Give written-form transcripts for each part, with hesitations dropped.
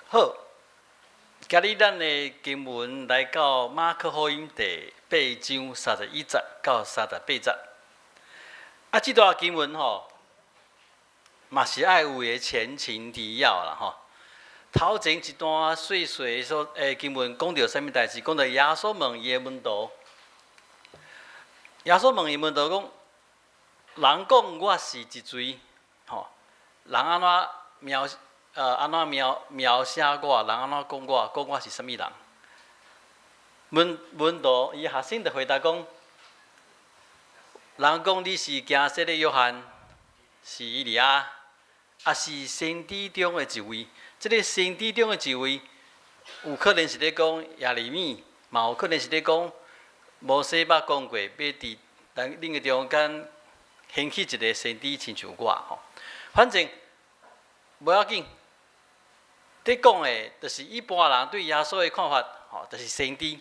好，今日咱的经文来到马可福音第8章31节到38节。啊，这段经文吼，嘛是爱有个前情提要啦吼。头前一段细细说经文讲到什么代志？讲到耶稣问伊的门徒，耶稣问伊门徒讲：人讲我是一水，吼，人安怎安怎描写我？人安怎讲我？讲我是什么人？门徒伊学生就回答讲：人讲你是行洗的约翰，是以利亚，啊是先知中的一位。这个先知中的一位，有可能是咧讲耶利米，嘛有可能是咧讲摩西捌讲过，要伫另一个中间兴起一个先知，亲像我吼。反正无要紧，在讲的，就是一般人对耶稣的看法，吼，就是先知。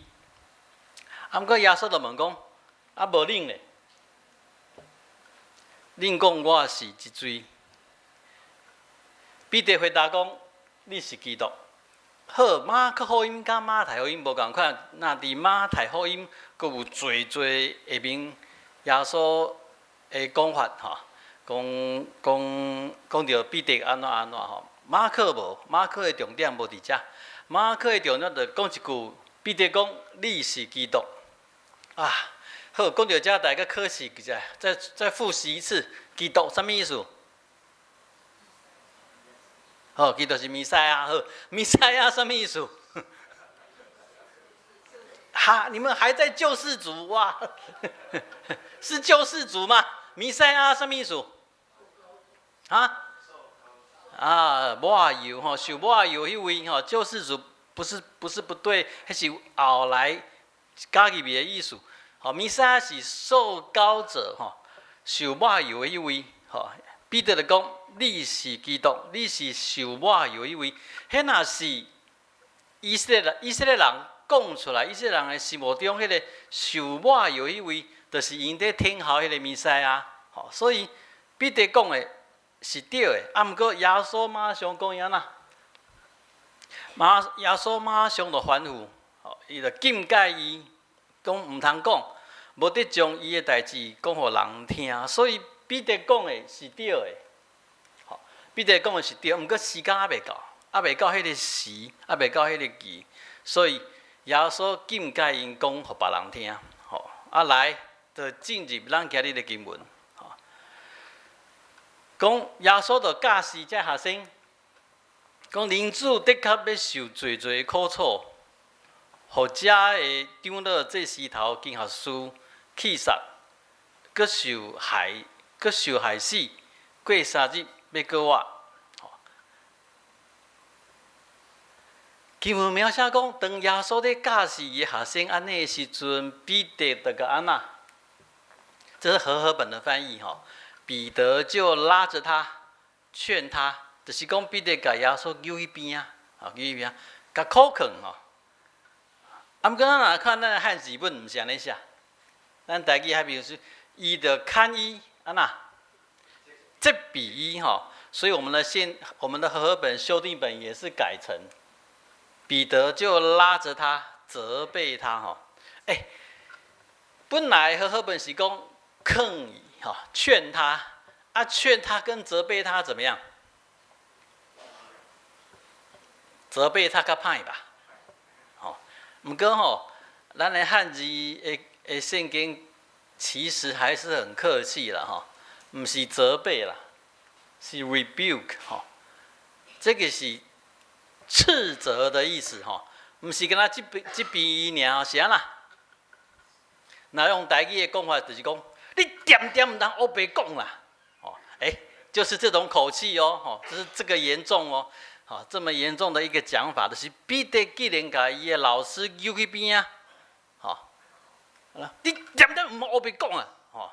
啊，毋过耶稣就问讲：啊，无恁咧？恁讲我是一水。彼得回答讲：你是基督。好，马可福音甲马太福音无共款，那伫马太福音，佫有侪下面耶稣的讲法吼，讲到彼得安怎吼。马可无，马可的重点无伫遮。马可的重点就讲一句：彼得讲你是基督。啊，好，讲到遮，大家可惜一下，再复习一次，基督什么意思？好，基督是弥赛亚。好，弥赛亚什么意思？哈，你们还在救世主哇？是救世主吗？弥赛亚什么意思？抹油吼，受抹油迄位吼，救世主不是不对，迄是后来加入的意思。吼，弥赛亚是受膏者吼，受抹油的迄位吼。彼得就讲：你是基督，你是受抹油迄位。迄若是以色列人讲出来，以色列人的心目中迄个受抹油迄位，就是因在听候迄个弥赛亚。吼，所以彼得讲的是对的。啊，毋过耶稣马上讲安怎？耶稣马上就反复，吼，伊就禁戒伊，讲毋通讲，无得将伊的代志讲互人听。所以彼得讲的是对的，吼，彼得讲的是对，毋过时间还袂到，还袂到迄个时，还袂到迄个期，所以耶稣禁戒因讲互别人听，吼，啊来，就进入咱今日的经文，吼，讲耶稣就教示这学生，讲人子的确要受最最苦楚，互遮的长老、祭司头、经学士、气杀，佮受害死，过3日要过活。经文描写讲，当耶稣在教示伊学生安尼的时阵，彼得就个安那？这是和合本的翻译吼。彼得就拉着他，劝他，就是讲彼得甲耶稣揪迄边啊，揪迄边，甲口劝吼。啊，毋过咱若看咱的汉字本，毋是安尼写，咱台语还比如说，伊就看伊。安那？这比一哈，所以我们的和合本修订本也是改成彼得就拉着他责备他哈。本来和合本是讲劝伊哈，劝他啊，劝他跟责备他怎么样？责备他较歹吧，吼。毋过吼，咱的汉字的圣经。其实还是很客气啦，哈，不是责备啦，是 rebuke 哈，这个是斥责的意思哈，不是跟他这边尔是安啦。那用台语的讲法就是讲，你点点唔通黑白讲啦，哦，就是这种口气哦，吼，就是这个严重哦，好，这么严重的一个讲法，就是彼得既然甲伊的老师揪去边啊。你点点唔好黑白讲啊！吼，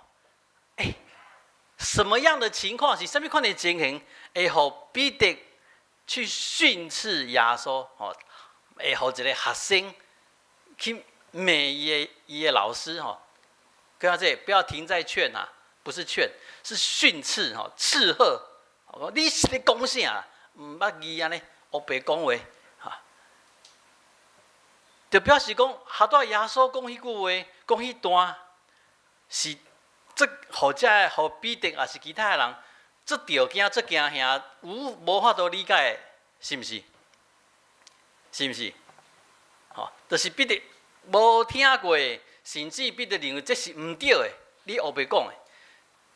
什么样的情况是什么款的情形，会互彼得去训斥耶稣？吼，会互一个学生去骂伊的老师？吼，跟他这不要停在劝啊，不是劝，是训斥吼，斥喝。你是咧讲啥？唔捌字安尼黑白讲话，就表示讲，哈多耶稣讲迄句话，讲迄段是这互遮互彼得也是其他人，这条件这惊吓有无法度理解，是毋是？是毋是？吼，就是彼得无听过，甚至彼得认为这是毋对的，你黑白讲的，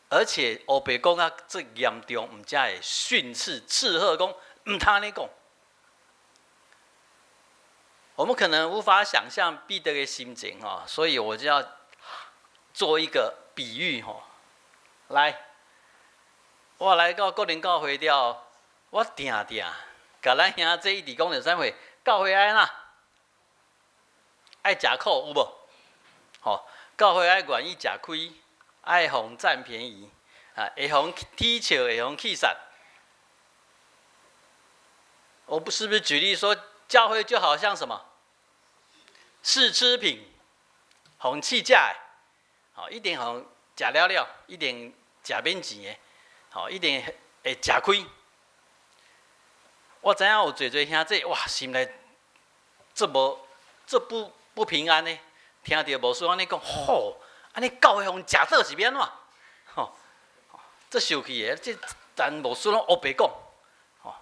而且黑白讲啊，最严重，毋则会训斥、斥喝讲，毋通安尼讲。我们可能无法想象彼得的心情哈，所以我就要做一个比喻哈。来，我来到国林教会了，我定定，甲咱兄弟一直讲着啥货？教会爱哪？爱食苦有无？吼，教会爱愿意食亏，爱互占便宜，啊，会互踢笑，会互气煞。我是不是举例说，教会就好像什么？试吃品，互气价的，吼，一定互食了了，一定食免钱的，吼，一定会食亏。我知影有侪兄弟，哇，心内这不平安呢。听到牧师安尼讲，吼，安尼教会互食倒是要安怎？吼，这受气的，这咱牧师拢黑白讲，吼，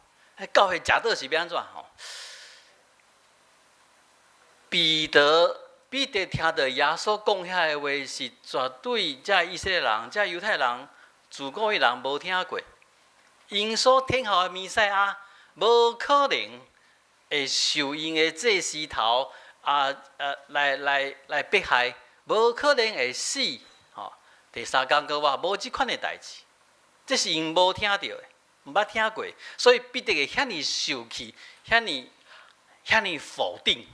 教会食倒是要安怎？吼。彼得听到耶稣讲遐个话，是绝对遮以色列人、遮犹太人、自古以人无听过。因所听候的弥赛亚，无可能会受因的祭司头来迫害，无可能会死。吼，第三天搁活，无即款的代志，这是因无听到的，毋捌听过，所以彼得会遐尼受气，遐尼否定。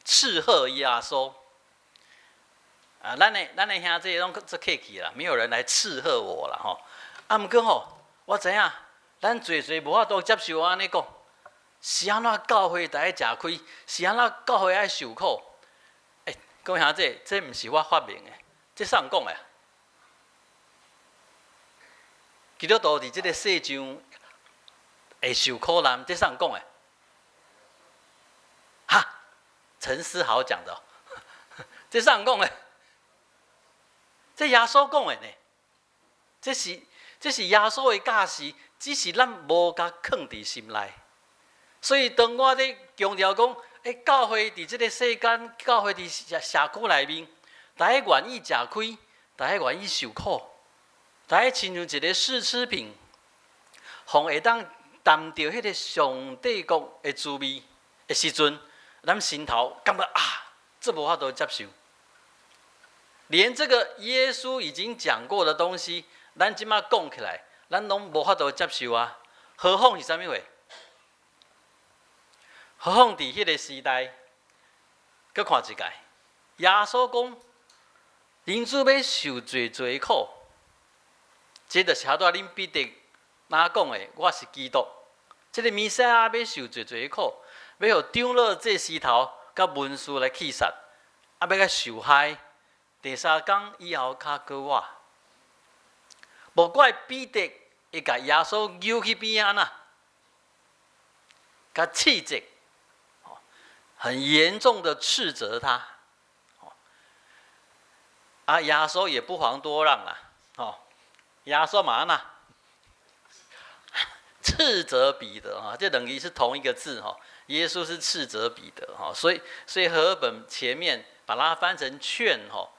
斥喝耶稣啊！咱的兄弟拢做客气啦，没有人来斥喝我啦吼。啊，毋过吼，我知影，咱侪无法度接受安尼讲，是安怎教会在爱食亏，是安怎教会爱受苦？各位兄弟，这毋是我发明的，这啥人讲的？基督徒伫即个世上会受苦难，这啥人讲的？哈？陈思豪讲的、哦，这啥人讲的？这耶稣讲的呢？这是耶稣的教示，只是咱无甲藏伫心内。所以当我咧强调讲，教会伫即个世间，教会伫社区内面，大家愿意食亏，大家愿意受苦，大家亲像一个试吃品，互会当啖着迄个上帝国的滋味的时阵。咱心头感觉啊，这无法度接受。连这个耶稣已经讲过的东西，咱即马讲起来，咱拢无法度接受啊。何况是啥物话？何况伫迄个时代，搁看一界，耶稣讲，人子要受最苦，这就是好多恁彼得哪讲的？我是基督，这个弥赛亚要受最苦。要互长老祭司头甲文士来气杀，啊，要甲受害。第三天以后，较搁活。无怪彼得会甲耶稣揪去边仔呐，甲斥责，很严重的斥责他。啊，耶稣也不遑多让啦，哦，耶稣嘛呐，斥责彼得啊，这等于是同一个字哈。耶稣是斥责彼得哈，所以和合本前面把它翻成劝哈，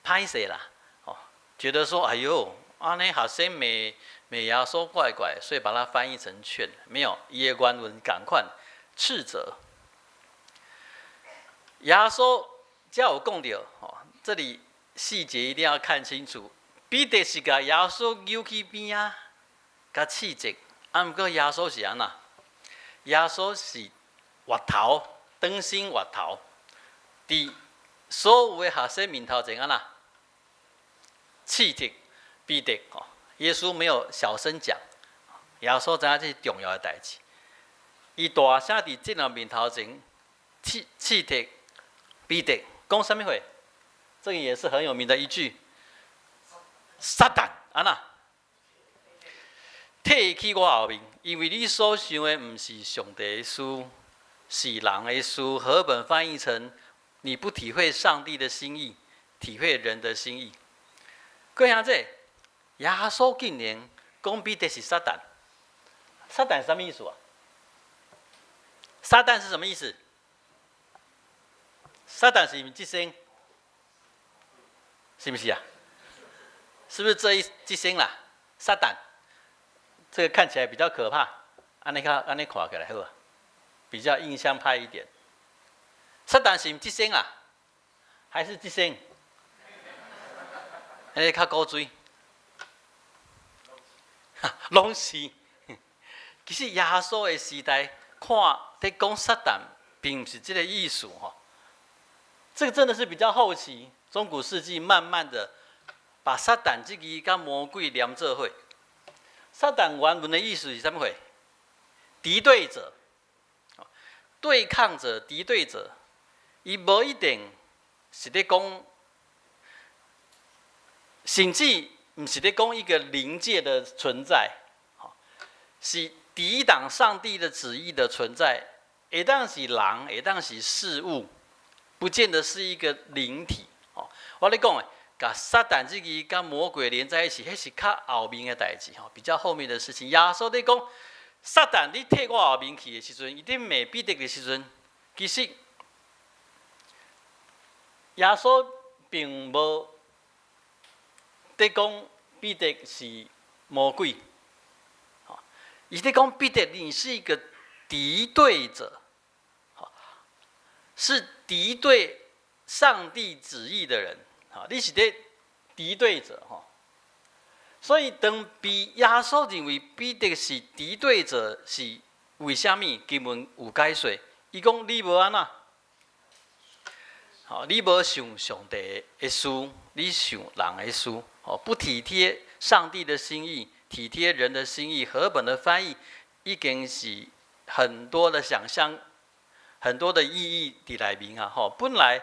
拍谁啦？哦，觉得说哎呦，安尼好像美耶稣怪怪，所以把它翻译成劝。没有，耶官文赶快斥责。耶稣叫我讲到哦，这里细节一定要看清楚。彼得是甲耶稣揪去边啊，甲斥责。啊，不过耶稣是安那？耶稣是滑头，当心滑头，伫所有的学生面头前安那斥责彼得哦。耶稣没有小声讲，耶稣知影这是重要的代志。伊大声伫众人面头前斥责彼得，讲什么话？这个也是很有名的一句：撒旦安那退去我后面，因为你所想的毋是上帝的事，是人的事，和本翻译成你不体会上帝的心意，体会人的心意。各位兄弟，耶稣竟然讲彼得是撒旦，撒旦是什么意思啊？撒旦是什么意思？撒旦是即生，是不是啊？是不是这生啦？撒旦，这个看起来比较可怕。安尼看起来好啊，比较印象派一点。撒旦是即生啊，还是即生？安尼较古锥，拢是。其实耶稣的时代，看在讲撒旦，并不是这个意思哈。这个真的是比较后期，中古世纪慢慢的把撒旦这个跟魔鬼连做伙。撒旦原文的意思是什么会？敌对者，对抗者、敌对者，伊无一定是在讲，甚至不是在讲一个灵界的存在，是抵挡上帝的旨意的存在。会当是人，会当是事物，不见得是一个灵体。我咧讲诶。把撒旦这个跟魔鬼连在一起，那是较后面的代志，比较后面的事情。耶稣在讲，撒旦你退我后面去的时阵，一定骂彼得的时阵，其实耶稣并无在讲彼得是魔鬼，伊在讲彼得你是一个敌对者，是敌对上帝旨意的人。你是咧敌对者，所以当被耶稣认为彼得是敌对者，是为什么？根本有解说。伊讲你无安那，你无想上帝的事，你想人的事，不体贴上帝的心意，体贴人的心意。和本的翻译已经是很多的想象，很多的意义伫内面啊。本来。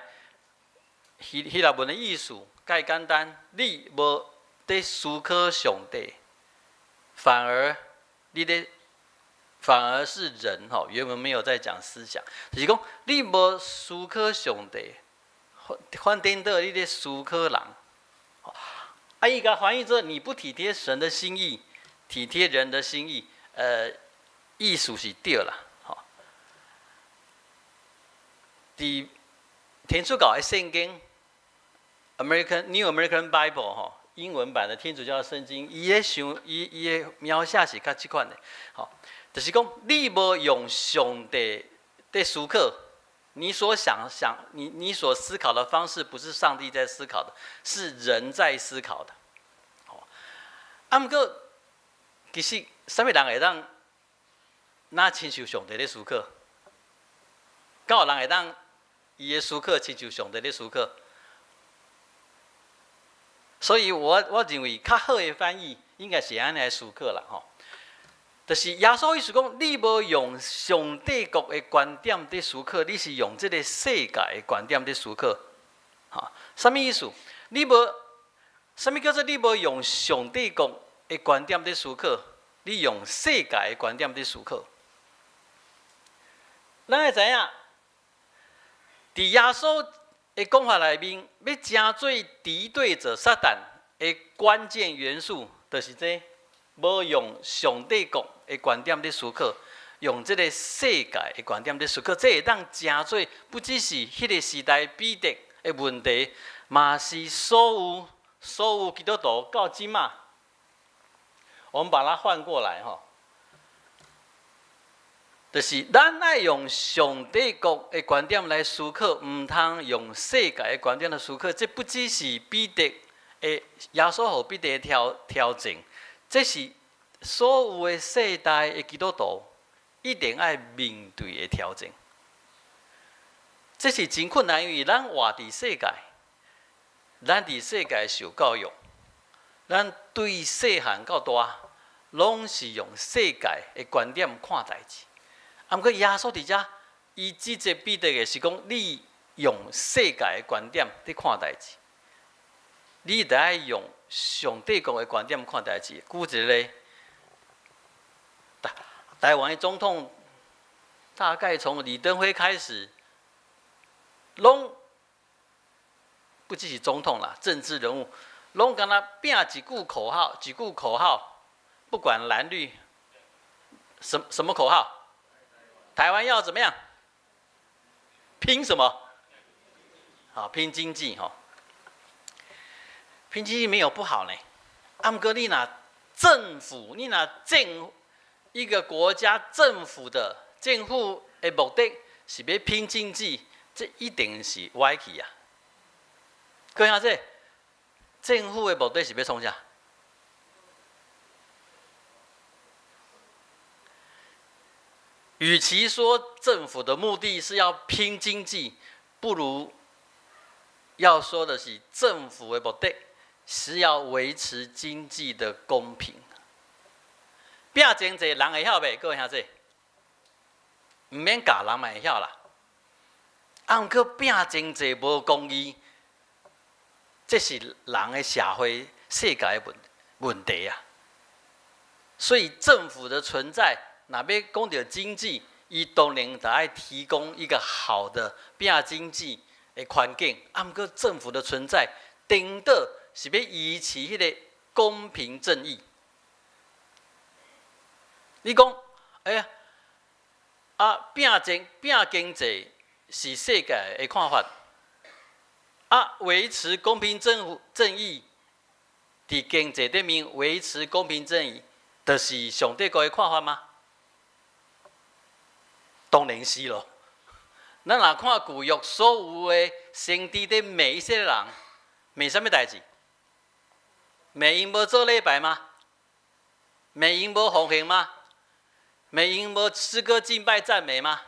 希腊文的意思介简单，你无在思考上帝，反而是人原文没有在讲思想，就是讲你无思考上帝，反颠倒你在思考人。伊甲翻译做你不体贴神的心意，体贴人的心意，意思是对啦。伫天主教的圣经。New American Bible 英文版的天主教圣经，伊的描写是较即款的，就是讲你无用上帝的思考，你所想你所思考的方式，不是上帝在思考的，是人在思考的。毋过其实什么人会当哪亲像上帝的思考？敢有人会当伊的思考亲像上帝的思考？所以我认为较好的翻译应该是安尼来思考啦，就是耶稣意思讲，你无用上帝国的观点在思考，你是用这个世界的观点在思考，什么意思？什么叫做你无用上帝国的观点在思考？你用世界的观点在思考。咱会知影，伫耶稣的讲法内面，要真做敌对者撒旦的关键元素，就是这无用上帝国的观点在思考，用这个世界的观点在思考，这会当真做不只是迄个时代彼得的问题，嘛是所有基督徒到今嘛。我们把它换过来就是咱爱用上帝国的观点来思考，唔通用世界的观点来思考。这不只是彼得的耶稣和彼得的挑战，这是所有的世代的基督徒一定爱面对的挑战。这是真困难，因为咱活伫世界，咱伫世界受教育，咱对细汉到大，拢是用世界的观点看代志。毋过耶稣伫遮，伊指责彼得的是讲，你用世界的观点在看代志，你得爱用上帝国的观点看代志。举一个台湾的总统大概从李登辉开始，拢不只是总统啦，政治人物，拢跟他拼几句口号，几句口号，不管蓝绿，什么口号？台湾要怎么样？拼什么？好，拼经济哈。拼经济没有不好呢。阿姆哥，你拿政府，你拿一个国家政府的目的是要拼经济，这一定是歪去啊！各位这政府的目的是要创啥？与其说政府的目的是要拼经济，不如要说的是政府的目的是要维持经济的公平。拼经济人会晓袂？各位兄弟，唔免教人嘛会晓啦。啊，毋过拼经济无公义，这是人的社会世界的问题啊。所以政府的存在，若要讲到经济，伊当然得爱提供一个好的拼经济的环境。啊，毋过政府的存在，顶多是要维持迄个公平正义。你讲，哎呀，拼经济是世界的看法，维持公平正义，伫经济顶面维持公平正义，就是上帝国的看法吗？当然是咯。咱若看旧约所有的先知的每一些人，每什么代志？每因无做礼拜吗？每因无奉献吗？每因无诗歌敬拜赞美吗？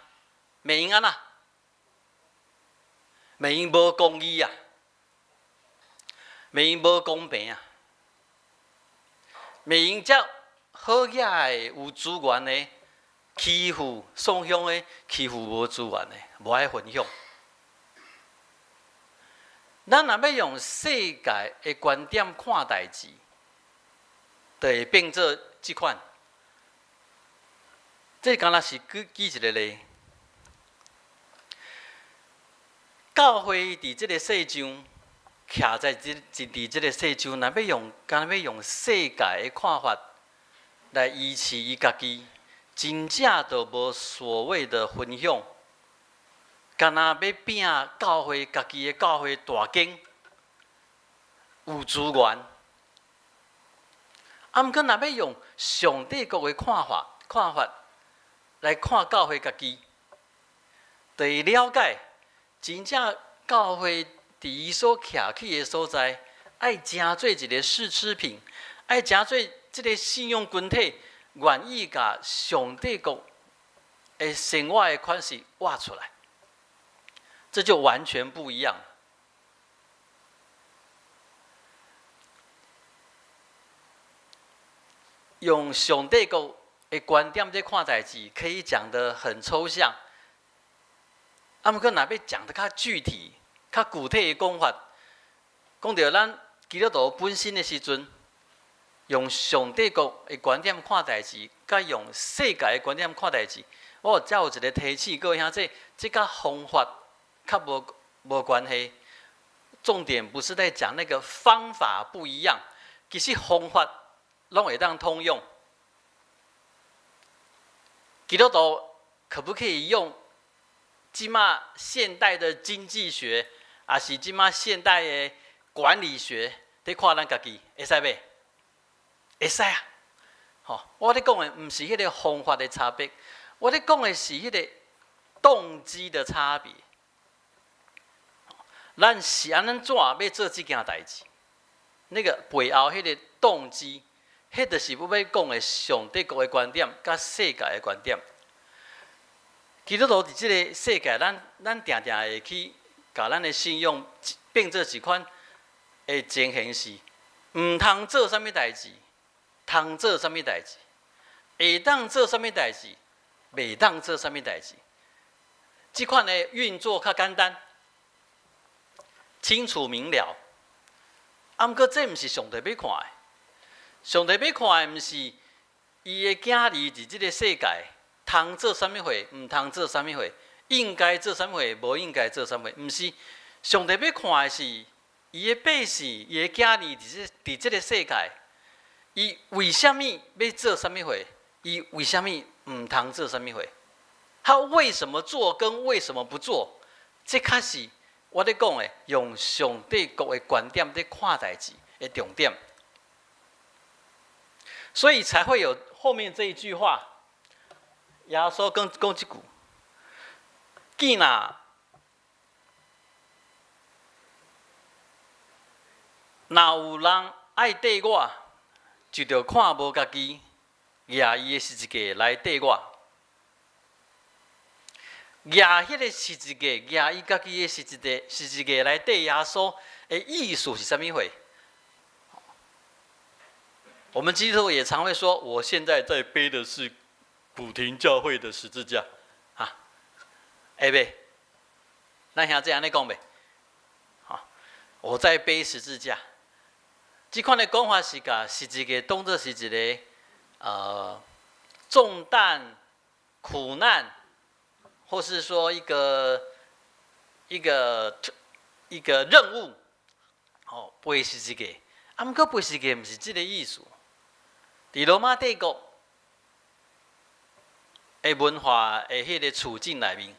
每因安那？每因无公义啊，每因无公平啊，每因则好野的有资源的欺负送乡的欺负无资源的，无爱分享。咱若要用世界的观点看代志，就会变做即款。这敢若是举一个例，教会伫即个世上，徛在伫即个世上，若敢若要用世界的看法来维持伊家己，真正就无所谓的分享，敢若要拼教会家己的教会大间有资源，啊，毋过若要用上帝国的看法。来看教会家己，就会了解真正教会伫伊所徛起的所在，爱成做一个试吃品，爱成做即个信用群体，愿意甲上帝国的生活的款式挖出来，这就完全不一样了。用上帝国的观点在看代志，可以讲得很抽象。啊，毋过若要讲得较具体、较具体的讲法，讲到咱基督徒本身的时阵，用上帝国的观点看代志，甲用世界的观点看代志，我才有一个提醒各位兄弟，这甲方法较无关系。重点不是在讲那个方法不一样，其实方法拢会当通用。基督徒可不可以用即马现代的经济学，还是即马现代的管理学，在看咱家己，会使袂？会使啊！吼，我咧讲的唔是迄个方法的差别，我咧讲的是迄个动机的差别。咱是安怎要做这件代志？那个背后迄个动机。迄就是要讲的上帝国的观点，甲世界的观点。基督徒伫即个世界，咱定定会去甲咱的信用变做一款的情形是，毋通做啥物代志，通做啥物代志，会当做啥物代志，袂当做啥物代志。即款的运作较简单，清楚明了。啊，毋过这毋是上帝要看的。上帝要看的，毋是伊的囝儿伫即个世界通做啥物货，唔通做啥物货，应该做啥物货，无应该做啥物货，毋是上帝要看的是伊的百姓，伊的囝儿伫即个世界，伊为虾米要做啥物货，伊为虾米唔通做啥物货，他为什么做跟为什么不做，这较是我咧讲的，用上帝国的观点在看代志的重点，所以才会有后面这一句话。耶稣讲一句：既若有人爱缀我，就着看无家己，举伊的十字架来缀我。举迄个十字架，举伊家己的十字架来缀耶稣的意思是啥物货？我们基督徒也常会说，我现在在背的是古亭教会的十字架，啊，会袂？咱兄弟安尼讲袂？好，我在背十字架。这款的讲法是把十字架当作是一个重担、苦难，或是说一个任务，哦，背十字架。啊，毋过背十字架毋是这个意思。伫罗马帝国的文化的迄个处境内面，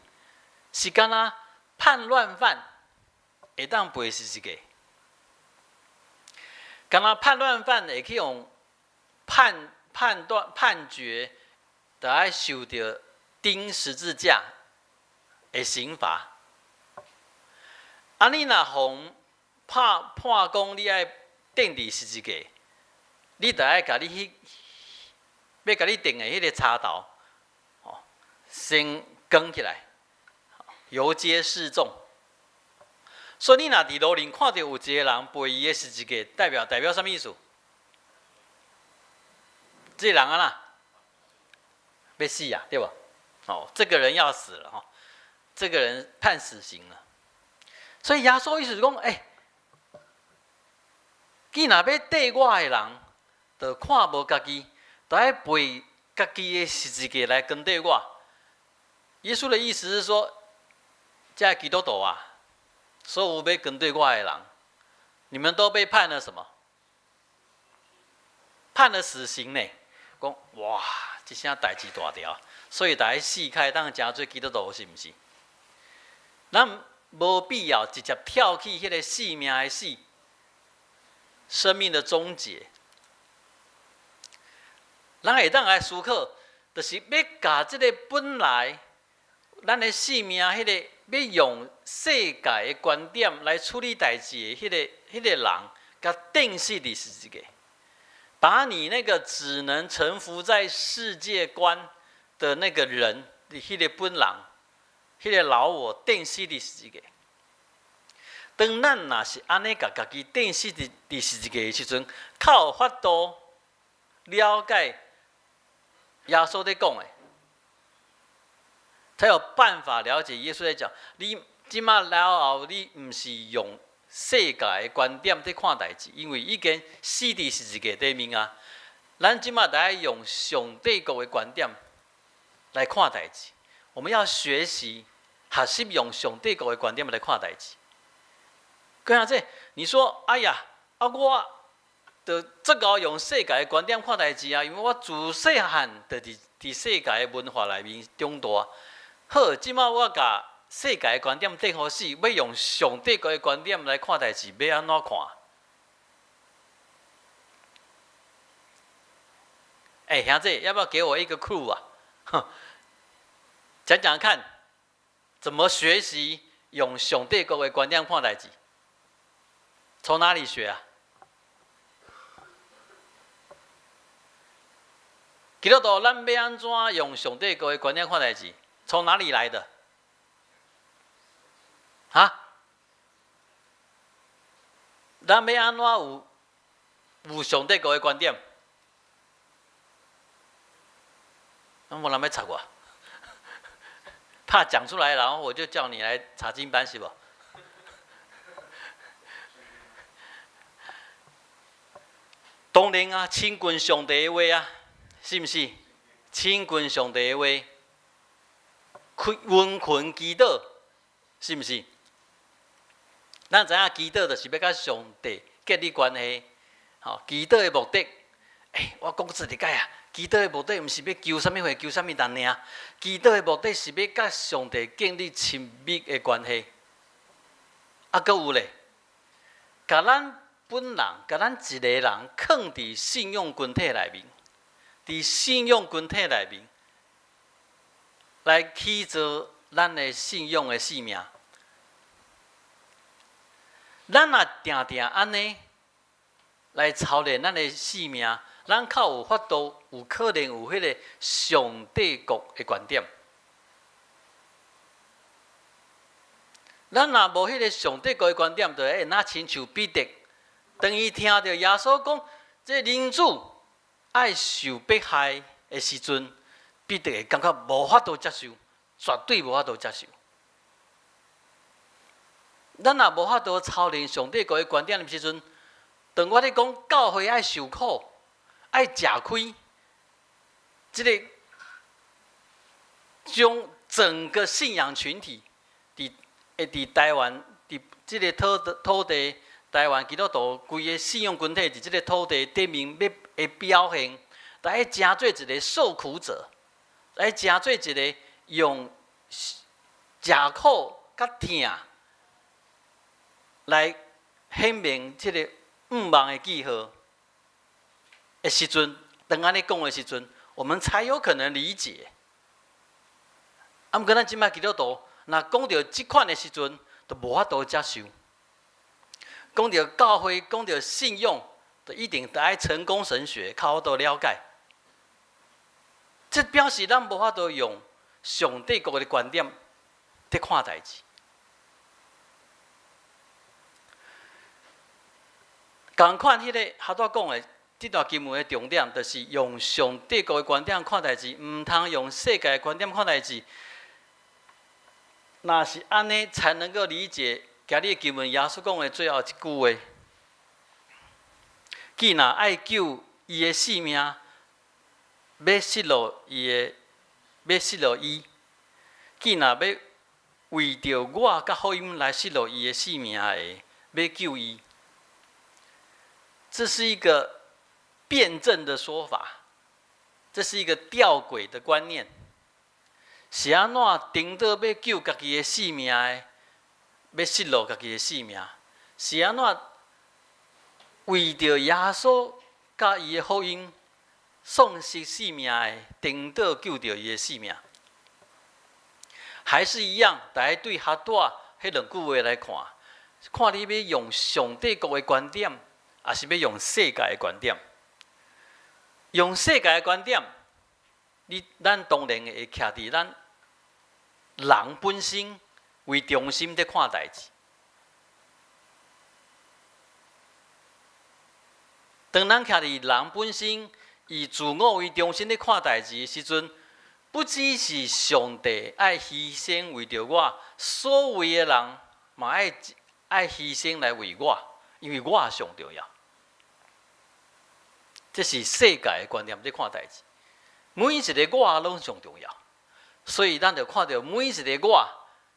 是敢若叛乱犯会当背十字架。敢若叛乱犯会去用判决，就爱受到钉十字架的刑罚。啊，你若互判讲你爱钉伫十字架，你就爱甲你要甲你钉的迄个插头，先扛起来，游街示众。所以你若伫路顶看到有一个人背伊的十字架，代表啥物意思？这个人啊啦，要死啊，对吧？哦，这个人要死了哈，这个人判死刑了。所以耶稣意思是讲，既若要缀我的人，就看无家己，就爱背家己的十字架来跟对我。耶稣的意思是说，这基督徒啊。所有要跟对我的人，你们都被判了什么？判了死刑呢？讲哇，这下代志大条，所以大家死开当真做基督徒是毋是？咱无必要直接跳去迄个性命的死，生命的终结。咱会当来思考，就是要甲这个本来咱的性命迄个。要用世界的观点来处理代志的迄个人，甲钉死伫十字架，把你那个只能臣服在世界观的那个人，迄个本人，迄个老我钉死伫十字架。当咱若是安尼甲家己钉死伫十字架的时阵，较有法度了解耶稣在讲的。才有办法了解耶稣在讲，你即马了后，你毋是用世界的观点在看代志，因为已经死伫十字架顶面啊。咱即马得用上帝国的观点来看代志，我们要学习用上帝国的观点来看代志。跟下这，你说，哎呀，我就足够用世界的观点看代志啊，因为我自细汉就伫世界的文化内面长大。好，即马我甲世界的观点顶好死，要用上帝国的观点来看代志，要安怎看？兄弟，要不要给我一个 clue 啊？讲讲看，怎么学习用上帝国的观点看代志？从哪里学啊？基督徒，咱要安怎用上帝国的观点看代志？从哪里来的？咱要安怎有上帝国的观点？无人要插我，怕讲出来，然后我就叫你来查经班是不？当然啊，亲近上帝的话啊，是毋是？亲近上帝的话。温群祈祷，是毋是？咱知影祈祷就是要甲上帝建立关系。吼，祈祷的目的，我讲一个解啊。祈祷的目的，毋是要求啥物货，求啥物人尔。祈祷的目的是要甲上帝建立亲密的关系。啊，搁有咧，甲咱本人，甲咱一个人放伫信用群体内面，伫信用群体内面，来起造咱的信用的生命。咱若定定安尼来操练咱的生命，咱较有法度，有可能有迄个上帝国的观点。咱若无迄个上帝国的观点，就会那亲像彼得，当伊听到耶稣讲，这人主爱受迫害的时阵，彼得会感觉无法度接受，绝对无法度接受。咱若无法度操练上帝国的观点的时阵，当我咧讲教会爱受苦、爱吃亏，这个将整个信仰群体伫台湾，伫这个土地，台湾基督徒规个信用群体伫这个土地顶面要会表现，来成做一个受苦者，来成做一个用吃苦甲疼来显明这个毋忘的记号的时阵，当安尼讲的时阵，我们才有可能理解。啊，毋过咱即摆基督徒，若讲到即款的时阵，就无法度接受。讲到教会，讲到信用，就一定得爱成功神学，较好度了解。这表示咱无法度用上帝国的观点在看代志。同款，迄个哈多讲的这段经文的重点，就是用上帝国的观点看代志，毋通用世界的观点看代志。若是安尼，才能够理解今日经文耶稣讲的最后一句话：既然爱救伊的性命，要失落伊；既然要为着我甲福音来失落伊的性命的，要救伊。这是一个辩证的说法，这是一个吊诡的观念。是安怎顶到要救家己的性命的，要失落家己的性命？是安怎为着耶稣甲伊的福音丧失性命的，顶到救着伊的性命？还是一样，大家对哈大迄两句话来看，看你要用上帝国的观点，还是要用世界的观点？用世界的观点，咱当然会徛伫咱人本身为中心在看代志。当咱徛伫人本身以自我为中心在看代志的时阵，不只是上帝爱牺牲为着我，所有的人嘛爱牺牲来为我，因为我上重要。这是世界的观念在看代志，每一个我拢上重要，所以咱就看到每一个我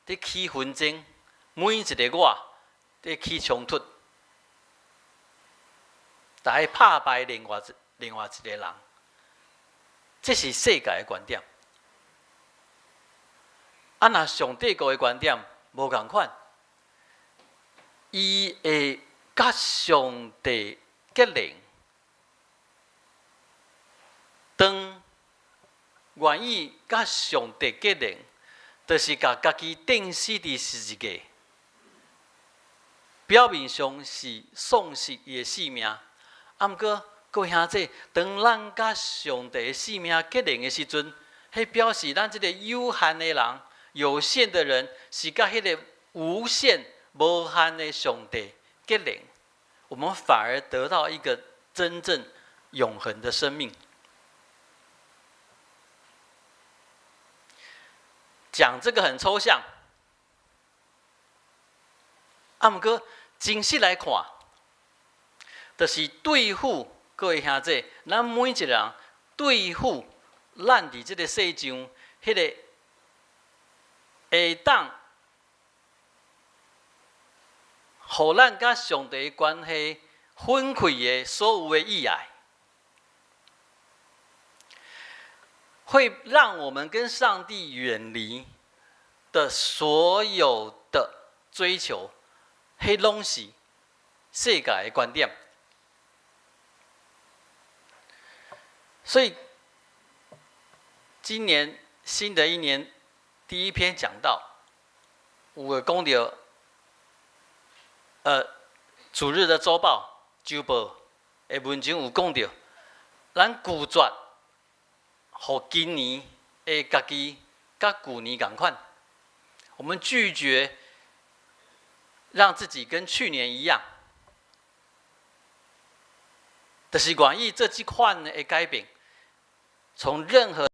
在起纷争，每一个我在起冲突，来打败另外一个人。这是世界的观点。啊，若上帝国的观点无共款，伊会甲上帝结连。当愿意甲上帝结连，就是甲家己钉死伫十字架。表面上是丧失伊的性命，啊，毋过各位兄弟，当咱甲上帝的性命结连的时阵，迄表示咱这个有限的人、有限的人，是甲迄个无限、无限的上帝结连，我们反而得到一个真正永恒的生命。讲这个很抽象，啊，毋过真实来看，就是对付各位兄弟，咱每一个人对付咱伫这个世上迄个会当，互咱甲上帝关系分开的所有的意爱，会让我们跟上帝远离的所有的追求，迄拢是世界的观点。所以，今年新的一年第一篇讲到，有讲到，主日的周报、周报的文章有讲到，咱拒绝，互今年的家己甲旧年同款，我们拒绝让自己跟去年一样，就是愿意这款的改变。从任何